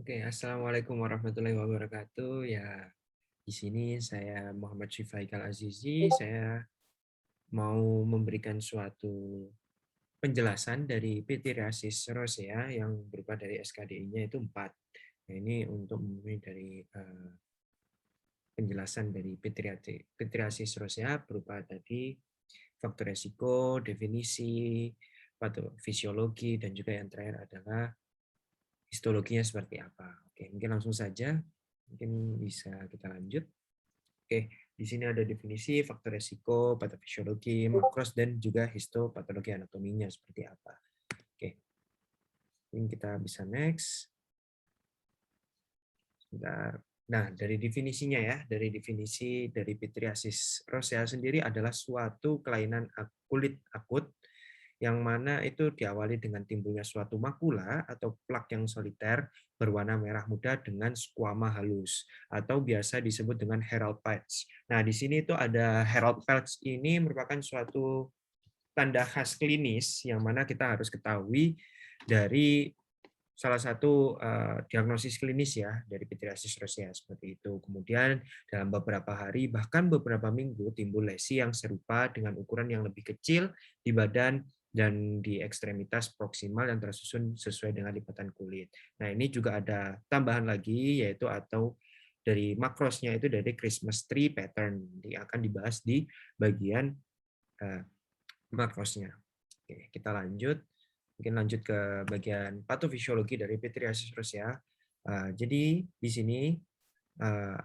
Oke, assalamualaikum warahmatullahi wabarakatuh. Ya, di sini saya Muhammad Syifa Ikal Azizi. Saya mau memberikan suatu penjelasan dari pityriasis rosea yang berupa dari SKDI-nya itu 4. Nah, ini untuk memenuhi dari penjelasan dari pityriasis rosea berupa tadi faktor resiko, definisi, patofisiologi, dan juga yang terakhir adalah histologinya seperti apa. Oke, mungkin langsung saja. Mungkin bisa kita lanjut. Oke, di sini ada definisi faktor resiko, patofisiologi, makros, dan juga histopatologi anatominya seperti apa. Oke, ini kita bisa next. Sebentar. Nah, dari definisinya ya, dari definisi dari pityriasis rosea sendiri adalah suatu kelainan kulit akut yang mana itu diawali dengan timbulnya suatu makula atau plak yang soliter berwarna merah muda dengan squama halus atau biasa disebut dengan Herald patch. Nah, di sini itu ada Herald patch ini merupakan suatu tanda khas klinis yang mana kita harus ketahui dari salah satu diagnosis klinis ya dari pityriasis rosea seperti itu. Kemudian dalam beberapa hari bahkan beberapa minggu timbul lesi yang serupa dengan ukuran yang lebih kecil di badan dan di ekstremitas proksimal yang tersusun sesuai dengan lipatan kulit. Nah, ini juga ada tambahan lagi yaitu atau dari makrosnya itu dari Christmas tree pattern yang akan dibahas di bagian makrosnya. Oke, kita lanjut. Mungkin lanjut ke bagian patofisiologi dari pityriasis rosea. Jadi di sini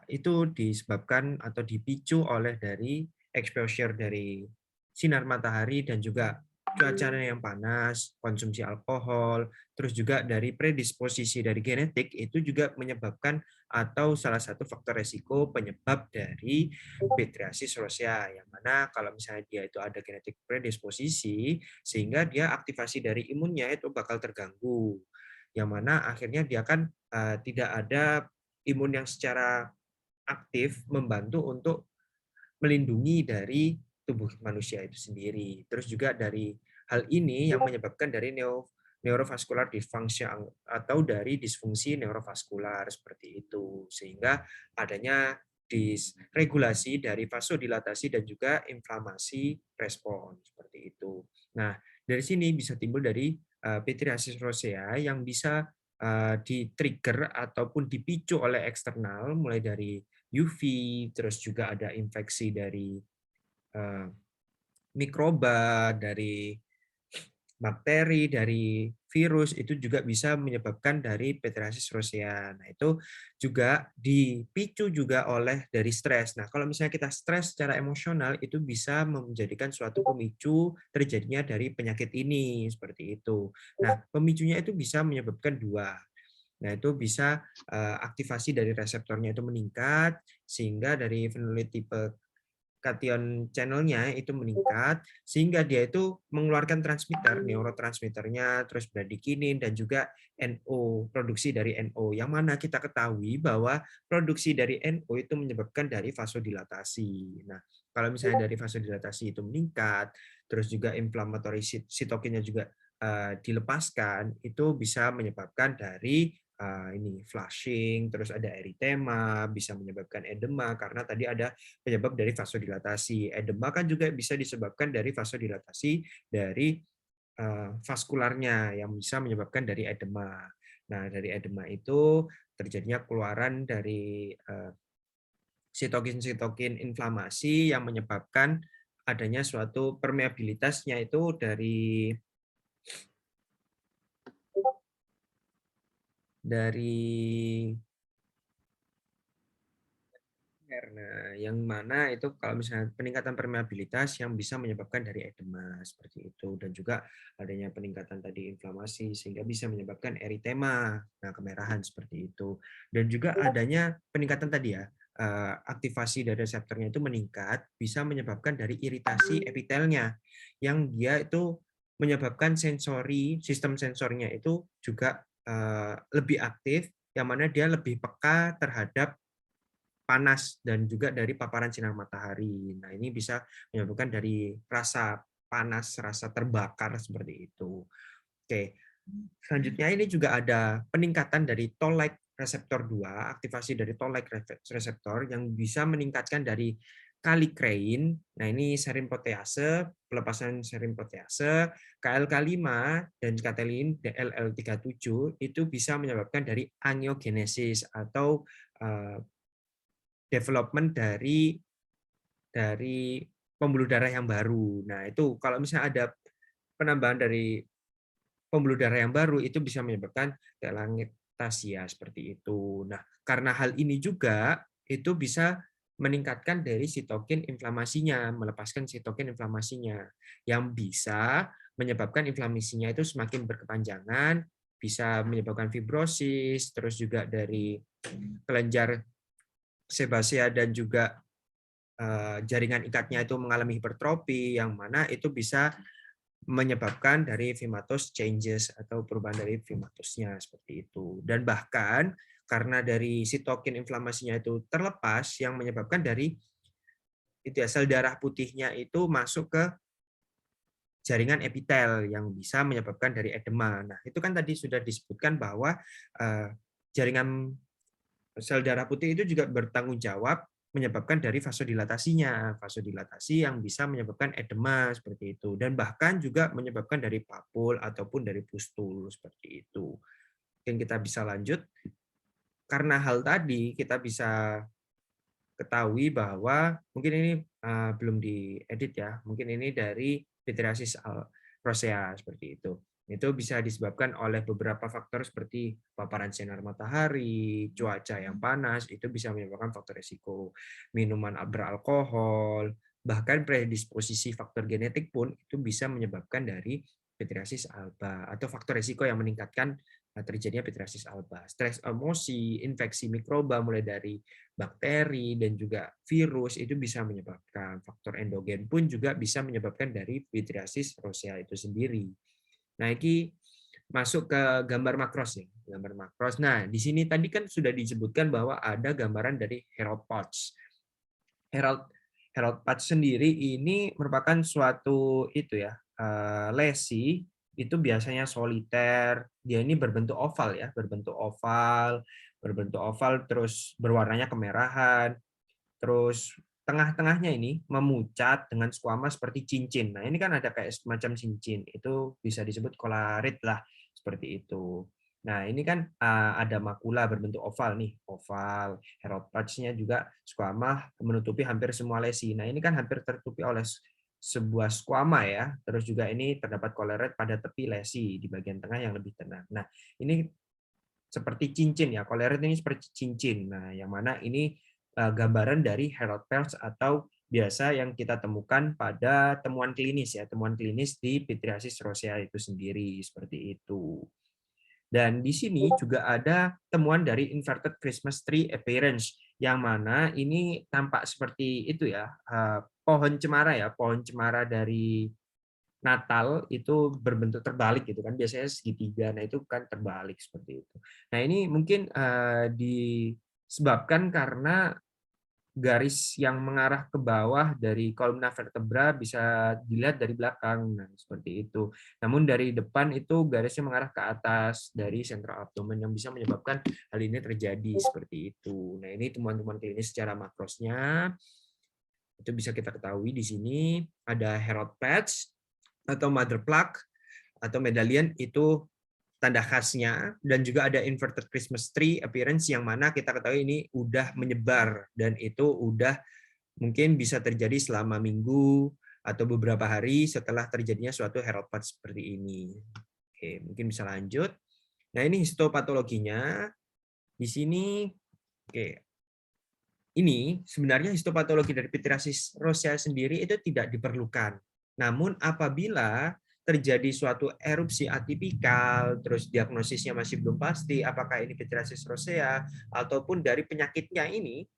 itu disebabkan atau dipicu oleh dari exposure dari sinar matahari dan juga cuaca yang panas, konsumsi alkohol, terus juga dari predisposisi dari genetik itu juga menyebabkan atau salah satu faktor resiko penyebab dari pityriasis rosea yang mana kalau misalnya dia itu ada genetik predisposisi sehingga dia aktivasi dari imunnya itu bakal terganggu yang mana akhirnya dia kan tidak ada imun yang secara aktif membantu untuk melindungi dari tubuh manusia itu sendiri. Terus juga dari hal ini yang menyebabkan dari neurovascular dysfunction atau dari disfungsi neurovaskular seperti itu. Sehingga adanya disregulasi dari vasodilatasi dan juga inflamasi respon seperti itu. Nah, dari sini bisa timbul dari pityriasis rosea yang bisa di-trigger ataupun dipicu oleh eksternal mulai dari UV, terus juga ada infeksi dari mikroba, dari bakteri, dari virus, itu juga bisa menyebabkan dari pityriasis rosea. Nah, itu juga dipicu juga oleh dari stres. Nah, kalau misalnya kita stres secara emosional, itu bisa menjadikan suatu pemicu terjadinya dari penyakit ini, seperti itu. Nah, pemicunya itu bisa menyebabkan dua. Nah, itu bisa aktivasi dari reseptornya itu meningkat, sehingga dari fenotipe cation channel-nya itu meningkat, sehingga dia itu mengeluarkan transmitter, neurotransmitternya, terus bradikinin, dan juga NO, produksi dari NO, yang mana kita ketahui bahwa produksi dari NO itu menyebabkan dari vasodilatasi. Nah, kalau misalnya dari vasodilatasi itu meningkat, terus juga inflammatory sitokinnya juga dilepaskan, itu bisa menyebabkan dari ini flushing, terus ada eritema, bisa menyebabkan edema karena tadi ada penyebab dari vasodilatasi. Edema kan juga bisa disebabkan dari vasodilatasi dari vaskularnya yang bisa menyebabkan dari edema. Nah, dari edema itu terjadinya keluaran dari sitokin-sitokin inflamasi yang menyebabkan adanya suatu permeabilitasnya itu dari karena yang mana itu kalau misalnya peningkatan permeabilitas yang bisa menyebabkan dari edema seperti itu dan juga adanya peningkatan tadi inflamasi sehingga bisa menyebabkan eritema, nah kemerahan seperti itu dan juga adanya peningkatan tadi ya aktivasi dari reseptornya itu meningkat bisa menyebabkan dari iritasi epitelnya yang dia itu menyebabkan sistem sensornya itu juga lebih aktif yang mana dia lebih peka terhadap panas dan juga dari paparan sinar matahari. Nah, ini bisa menyebabkan dari rasa panas, rasa terbakar seperti itu. Oke, selanjutnya ini juga ada peningkatan dari toll-like reseptor 2, aktivasi dari toll-like reseptor yang bisa meningkatkan dari kallikrein. Nah, ini serin protease, pelepasan serin protease, KLK5 dan katelin DLL37 itu bisa menyebabkan dari angiogenesis atau development dari pembuluh darah yang baru. Nah, itu kalau misalnya ada penambahan dari pembuluh darah yang baru itu bisa menyebabkan telangiectasia seperti itu. Nah, karena hal ini juga itu bisa meningkatkan dari sitokin inflamasinya, melepaskan sitokin inflamasinya yang bisa menyebabkan inflamasinya itu semakin berkepanjangan, bisa menyebabkan fibrosis, terus juga dari kelenjar sebasea dan juga jaringan ikatnya itu mengalami hipertrofi, yang mana itu bisa menyebabkan dari fimatus changes atau perubahan dari fimatusnya seperti itu. Dan bahkan karena dari sitokin inflamasinya itu terlepas, yang menyebabkan dari itu ya, sel darah putihnya itu masuk ke jaringan epitel yang bisa menyebabkan dari edema. Nah, itu kan tadi sudah disebutkan bahwa jaringan sel darah putih itu juga bertanggung jawab menyebabkan dari vasodilatasinya, vasodilatasi yang bisa menyebabkan edema seperti itu, dan bahkan juga menyebabkan dari papul ataupun dari pustul seperti itu. Mungkin kita bisa lanjut. Karena hal tadi kita bisa ketahui bahwa mungkin ini belum diedit ya, mungkin ini dari pityriasis rosea seperti itu. Itu bisa disebabkan oleh beberapa faktor seperti paparan sinar matahari, cuaca yang panas, itu bisa menyebabkan faktor risiko. Minuman beralkohol, bahkan predisposisi faktor genetik pun itu bisa menyebabkan dari pityriasis alba atau faktor risiko yang meningkatkan terjadinya pityriasis alba. Stres emosi, infeksi mikroba mulai dari bakteri dan juga virus itu bisa menyebabkan. Faktor endogen pun juga bisa menyebabkan dari pityriasis rosea itu sendiri. Nah, ini masuk ke gambar makros ya, gambar makros. Nah, di sini tadi kan sudah disebutkan bahwa ada gambaran dari Herold Potts. Herold Potts sendiri ini merupakan suatu itu ya, lesi itu biasanya soliter. Dia ini berbentuk oval ya, berbentuk oval terus berwarnanya kemerahan. Terus tengah-tengahnya ini memucat dengan squama seperti cincin. Nah, ini kan ada kayak semacam cincin. Itu bisa disebut kolarit lah, seperti itu. Nah, ini kan ada makula berbentuk oval nih, oval. Herold Potts-nya juga squama menutupi hampir semua lesi. Nah, ini kan hampir tertutupi oleh sebuah squama ya. Terus juga ini terdapat kolarit pada tepi lesi di bagian tengah yang lebih tenang. Nah, ini seperti cincin ya, kolarit ini seperti cincin. Nah, yang mana ini gambaran dari Herold Potts atau biasa yang kita temukan pada temuan klinis ya, temuan klinis di pityriasis rosea itu sendiri seperti itu. Dan di sini juga ada temuan dari inverted Christmas tree appearance, yang mana ini tampak seperti itu ya, pohon cemara dari Natal itu berbentuk terbalik gitu kan, biasanya segitiga, nah itu kan terbalik seperti itu. Nah, ini mungkin disebabkan karena garis yang mengarah ke bawah dari kolumna vertebra bisa dilihat dari belakang, nah seperti itu. Namun dari depan itu garisnya mengarah ke atas dari sentral abdomen yang bisa menyebabkan hal ini terjadi seperti itu. Nah, ini temuan-temuan klinis secara makrosnya itu bisa kita ketahui di sini ada Herold Potts atau mother plaque atau medallion itu tanda khasnya, dan juga ada inverted Christmas tree appearance yang mana kita ketahui ini udah menyebar dan itu udah mungkin bisa terjadi selama minggu atau beberapa hari setelah terjadinya suatu Herold Potts seperti ini. Oke, mungkin bisa lanjut. Nah, ini histopatologinya. Di sini, oke, ini sebenarnya histopatologi dari pityriasis rosea sendiri itu tidak diperlukan. Namun apabila terjadi suatu erupsi atipikal, terus diagnosisnya masih belum pasti apakah ini pityriasis rosea ataupun dari penyakitnya ini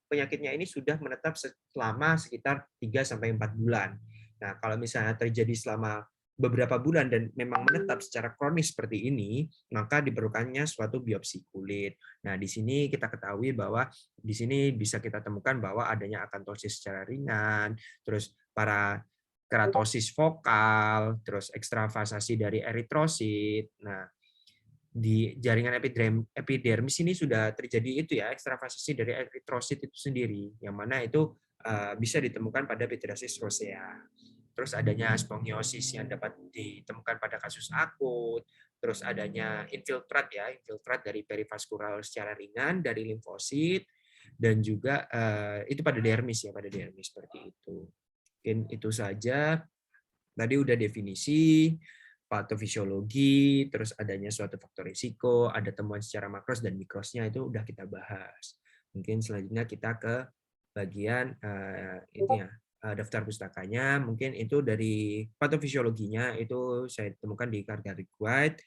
sudah menetap selama sekitar 3 sampai 4 bulan. Nah, kalau misalnya terjadi selama beberapa bulan dan memang menetap secara kronis seperti ini, maka diperlukannya suatu biopsi kulit. Nah, di sini kita ketahui bahwa di sini bisa kita temukan bahwa adanya akantosis secara ringan, terus para keratosis vokal, terus ekstravasasi dari eritrosit. Nah, di jaringan epidermis ini sudah terjadi itu ya, ekstravasasi dari eritrosit itu sendiri, yang mana itu bisa ditemukan pada pityriasis rosea. Terus adanya spongiosis yang dapat ditemukan pada kasus akut, terus adanya infiltrat ya, infiltrat dari perivaskular secara ringan dari limfosit, dan juga itu pada dermis ya, pada dermis seperti itu. Mungkin itu saja. Tadi udah definisi, patofisiologi, terus adanya suatu faktor risiko, ada temuan secara makros dan mikrosnya itu udah kita bahas. Mungkin selanjutnya kita ke bagian ini ya, daftar pustakanya. Mungkin itu dari patofisiologinya itu saya temukan di Kargarik White,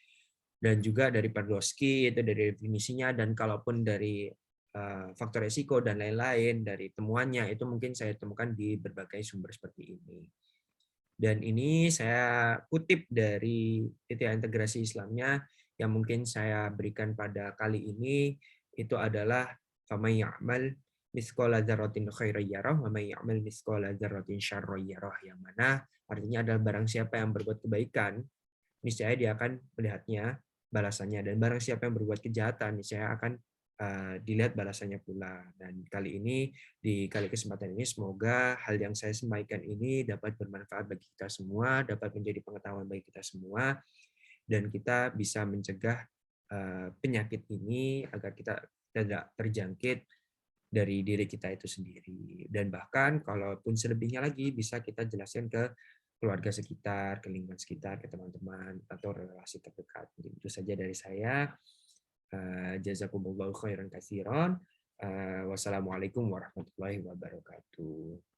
dan juga dari Pardowski itu dari definisinya, dan kalaupun dari faktor risiko dan lain-lain dari temuannya itu mungkin saya temukan di berbagai sumber seperti ini. Dan ini saya kutip dari titik integrasi Islamnya yang mungkin saya berikan pada kali ini, itu adalah faman ya'mal mithqala dzarratin khairan yarah wa may ya'mal mithqala dzarratin syarran yarah, yang mana artinya adalah barang siapa yang berbuat kebaikan niscaya dia akan melihatnya balasannya, dan barang siapa yang berbuat kejahatan niscaya akan dilihat balasannya pula. Dan kali ini, di kali kesempatan ini, semoga hal yang saya sampaikan ini dapat bermanfaat bagi kita semua, dapat menjadi pengetahuan bagi kita semua, dan kita bisa mencegah penyakit ini agar kita tidak terjangkit dari diri kita itu sendiri. Dan bahkan kalaupun selebihnya lagi bisa kita jelaskan ke keluarga sekitar, ke lingkungan sekitar, ke teman-teman atau relasi terdekat. Jadi itu saja dari saya. Jazakumullahu khairan katsiran. Wassalamualaikum warahmatullahi wabarakatuh.